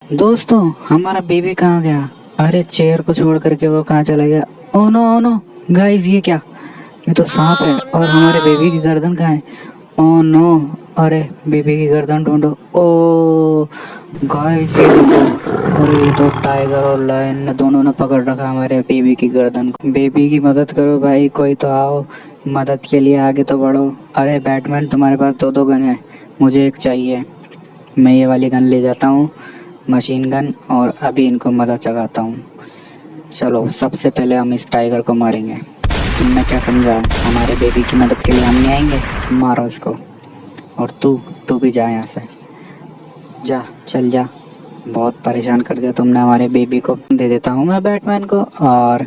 दोस्तों, हमारा बेबी कहाँ गया? अरे चेयर को छोड़ करके वो कहाँ चला गया? ओ नो गाइस, ये क्या? ये तो सांप है। और हमारे बेबी की गर्दन कहाँ है? Oh no. अरे बेबी की गर्दन ढूंढो। ओ गाइस, ये देखो। अरे ये तो टाइगर और लायन ने दोनों ने पकड़ रखा हमारे बेबी की गर्दन को। बेबी की मदद करो भाई, कोई तो आओ मदद के लिए, आगे तो बढ़ो। अरे बैटमैन, तुम्हारे पास दो गन है, मुझे एक चाहिए। मैं ये वाली गन ले जाता हूँ, मशीन गन, और अभी इनको मदद चगाता हूँ। चलो सबसे पहले हम इस टाइगर को मारेंगे। तुमने क्या समझा? हमारे बेबी की मदद के लिए हम नहीं आएंगे? मारो इसको। और तू भी जा यहाँ से। जा, चल जा। बहुत परेशान कर दिया तुमने हमारे बेबी को। दे देता हूँ मैं बैटमैन को, और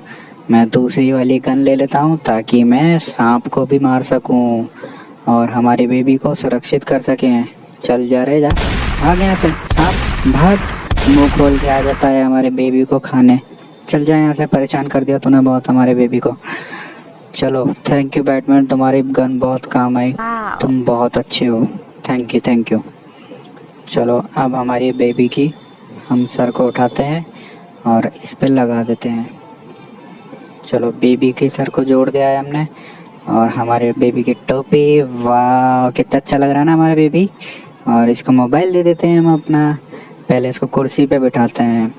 मैं दूसरी वाली गन ले लेता हूँ ताकि मैं सांप को भी मार सकूँ और हमारे बेबी को सुरक्षित कर सकें। चल जा रे, जा। भाग यहाँ से सांप, भाग। मुंह खोल के आ जाता है हमारे बेबी को खाने। चल जा यहाँ से, परेशान कर दिया तूने बहुत हमारे बेबी को। चलो, थैंक यू बैटमैन, तुम्हारी गन बहुत काम आई। तुम बहुत अच्छे हो। Thank you. चलो अब हमारी बेबी की हम सर को उठाते हैं और इस पे लगा देते हैं। चलो बेबी के सर को जोड़ दिया है हमने, और हमारे बेबी की टोपी। वाह, कितना अच्छा लग रहा है ना हमारा बेबी। और इसको मोबाइल दे देते हैं हम अपना। पहले इसको कुर्सी पे बिठाते हैं,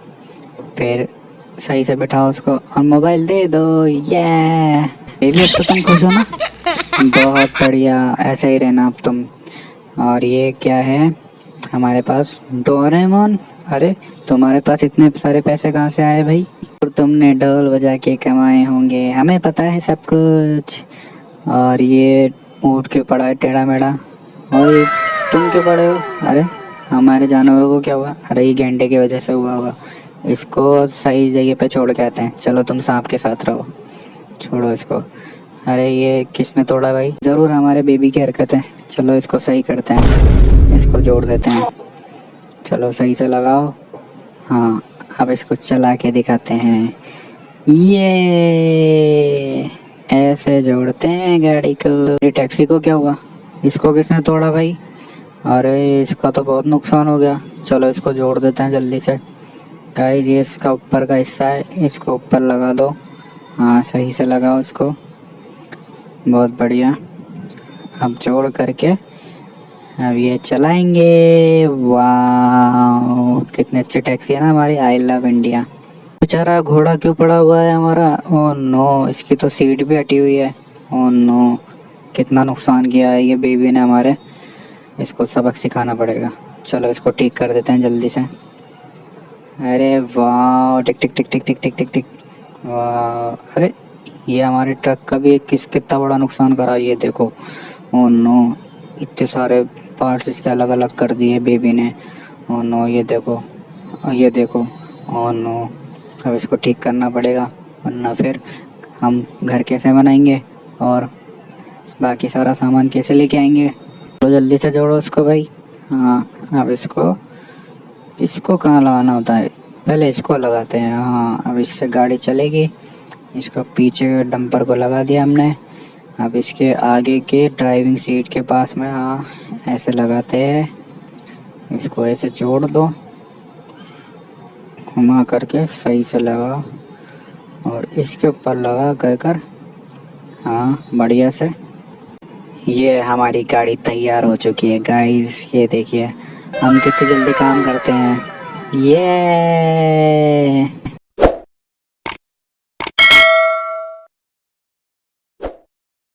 फिर सही से बिठाओ उसको और मोबाइल दे दो। ये बेबी, अब तो तुम खुश हो ना? बहुत बढ़िया, ऐसे ही रहना अब तुम। और ये क्या है हमारे पास? डोरेमोन। अरे तुम्हारे पास इतने सारे पैसे कहाँ से आए भाई? और तुमने ढोल बजा के कमाए होंगे, हमें पता है सब कुछ। और ये ऊँट क्यों पड़ा है टेढ़ा मेढ़ा? और ये तुम क्यों पड़े हो? अरे हमारे जानवरों को क्या हुआ? अरे ये गेंडे की वजह से हुआ होगा। इसको सही जगह पे छोड़ के आते हैं। चलो तुम सांप के साथ रहो, छोड़ो इसको। अरे ये किसने तोड़ा भाई? ज़रूर हमारे बेबी की हरकत है। चलो इसको सही करते हैं, इसको जोड़ देते हैं। चलो सही से लगाओ। हाँ, अब इसको चला के दिखाते हैं। ये ऐसे जोड़ते हैं गाड़ी को। ये टैक्सी को क्या हुआ? इसको किसने तोड़ा भाई? अरे इसका तो बहुत नुकसान हो गया। चलो इसको जोड़ देते हैं जल्दी से। गाइस, ये इसका ऊपर का हिस्सा है, इसको ऊपर लगा दो। हाँ, सही से लगाओ इसको। बहुत बढ़िया। अब जोड़ करके अब ये चलाएंगे। वाह, कितने अच्छी टैक्सी है ना हमारी। I love India. बेचारा घोड़ा क्यों पड़ा हुआ है हमारा? ओह नो, इसकी तो सीट भी हटी हुई है। ओह नो, कितना नुकसान किया है ये बेबी ने हमारे। इसको सबक सिखाना पड़ेगा। चलो इसको ठीक कर देते हैं जल्दी से। अरे वाह, टिक टिक टिक टिक टिक टिक टिक टिक। वाह, अरे ये हमारे ट्रक का भी कितना बड़ा नुकसान करा, ये देखो। ओह नो, इतने सारे पार्ट्स इसके अलग अलग कर दिए बेबी ने। ओह नो, ये देखो, ये देखो। ओह नो, अब इसको ठीक करना पड़ेगा, वरना फिर हम घर कैसे बनाएंगे और बाकी सारा सामान कैसे लेके आएंगे? तो जल्दी से जोड़ो इसको भाई। हाँ, अब इसको इसको कहाँ लगाना होता है? पहले इसको लगाते हैं। हाँ, अब इससे गाड़ी चलेगी। इसको पीछे डंपर को लगा दिया हमने। अब इसके आगे के ड्राइविंग सीट के पास में, हाँ, ऐसे लगाते हैं। इसको ऐसे जोड़ दो, घुमा करके सही से लगाओ और इसके ऊपर लगा कर हाँ, बढ़िया से। ये हमारी गाड़ी तैयार हो चुकी है गाइस, ये देखिए हम कितनी जल्दी काम करते हैं। ये